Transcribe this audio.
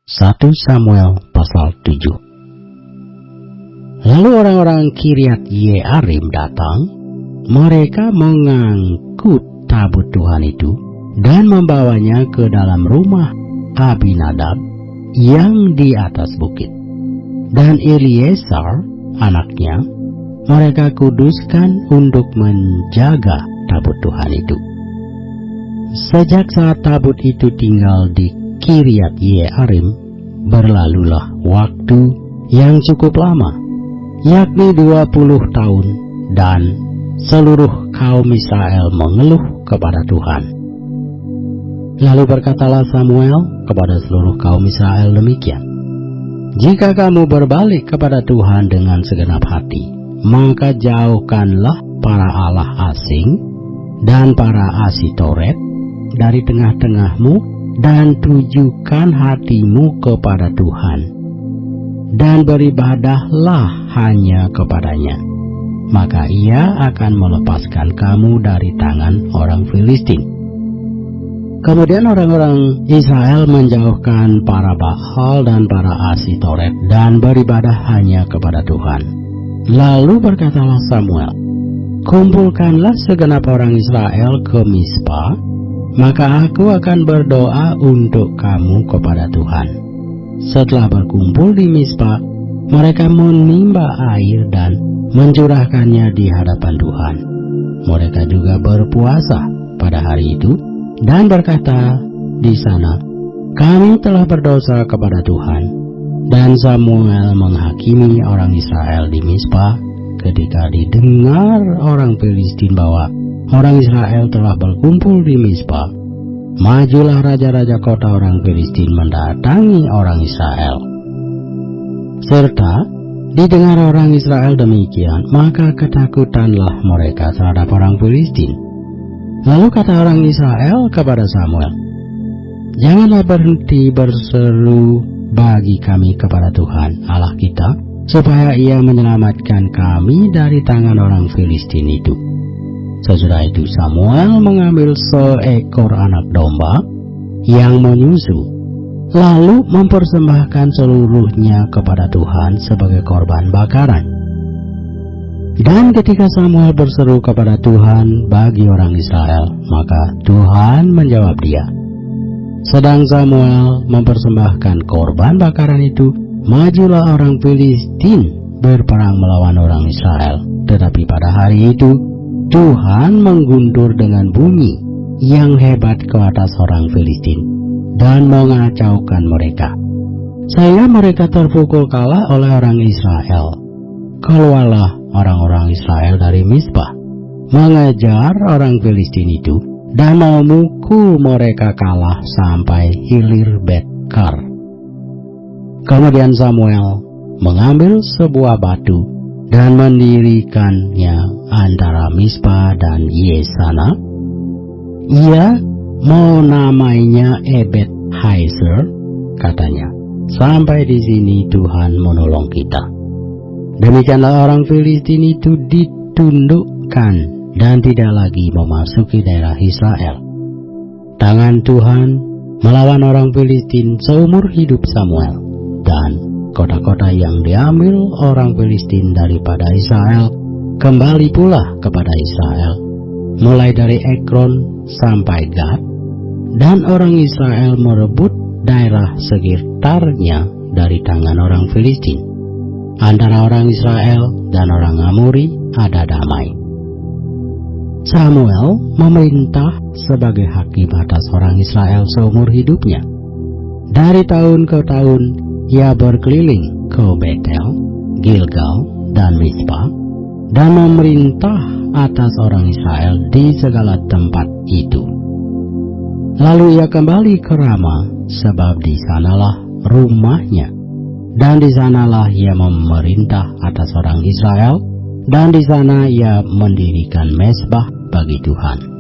1 Samuel pasal 7. Lalu orang-orang Kiryat Yearim datang. Mereka mengangkut tabut Tuhan itu dan membawanya ke dalam rumah Abinadab yang di atas bukit. Dan Eliezer anaknya mereka kuduskan untuk menjaga tabut Tuhan itu. Sejak saat tabut itu tinggal di Kiryat Yearim, berlalulah waktu yang cukup lama, yakni 20 tahun, dan seluruh kaum Israel mengeluh kepada Tuhan. Lalu berkatalah Samuel kepada seluruh kaum Israel demikian: jika kamu berbalik kepada Tuhan dengan segenap hati, maka jauhkanlah para allah asing dan para Asitoret dari tengah-tengahmu, dan tujukan hatimu kepada Tuhan, dan beribadahlah hanya kepadanya. Maka ia akan melepaskan kamu dari tangan orang Filistin. Kemudian orang-orang Israel menjauhkan para Baal dan para Asitoret dan beribadah hanya kepada Tuhan. Lalu berkatalah Samuel, kumpulkanlah segenap orang Israel ke Mizpah, maka aku akan berdoa untuk kamu kepada Tuhan. Setelah berkumpul di Mizpah, mereka menimba air dan mencurahkannya di hadapan Tuhan. Mereka juga berpuasa pada hari itu dan berkata di sana, kami telah berdosa kepada Tuhan. Dan Samuel menghakimi orang Israel di Mizpah ketika didengar orang Filistin bahwa orang Israel telah berkumpul di Mizpah. Majulah raja-raja kota orang Filistin mendatangi orang Israel. Serta didengar orang Israel demikian, maka ketakutanlah mereka terhadap orang Filistin. Lalu kata orang Israel kepada Samuel, janganlah berhenti berseru bagi kami kepada Tuhan Allah kita, supaya ia menyelamatkan kami dari tangan orang Filistin itu. Sesudah itu Samuel mengambil seekor anak domba yang menyusu, lalu mempersembahkan seluruhnya kepada Tuhan sebagai korban bakaran. Dan ketika Samuel berseru kepada Tuhan bagi orang Israel, maka Tuhan menjawab dia. Sedang Samuel mempersembahkan korban bakaran itu, majulah orang Filistin berperang melawan orang Israel. Tetapi pada hari itu Tuhan mengguntur dengan bunyi yang hebat ke atas orang Filistin dan mengacaukan mereka, sehingga mereka terpukul kalah oleh orang Israel. Keluarlah orang-orang Israel dari Mizpah, mengejar orang Filistin itu, dan memukul mereka kalah sampai hilir Bet-kar. Kemudian Samuel mengambil sebuah batu dan mendirikannya antara Mizpah dan Yesana. Ia menamainya Ebed Haizer, katanya, sampai di sini Tuhan menolong kita. Demikianlah orang Filistin itu ditundukkan dan tidak lagi memasuki daerah Israel. Tangan Tuhan melawan orang Filistin seumur hidup Samuel, dan kota-kota yang diambil orang Filistin daripada Israel kembali pula kepada Israel, mulai dari Ekron sampai Gad, dan orang Israel merebut daerah sekitarnya dari tangan orang Filistin. Antara orang Israel dan orang Amori ada damai. Samuel memerintah sebagai hakim atas orang Israel seumur hidupnya. Dari tahun ke tahun ia berkeliling ke Betel, Gilgal, dan Mizpah, dan memerintah atas orang Israel di segala tempat itu. Lalu ia kembali ke Rama, sebab di sanalah rumahnya, dan di sanalah ia memerintah atas orang Israel, dan di sana ia mendirikan mezbah bagi Tuhan.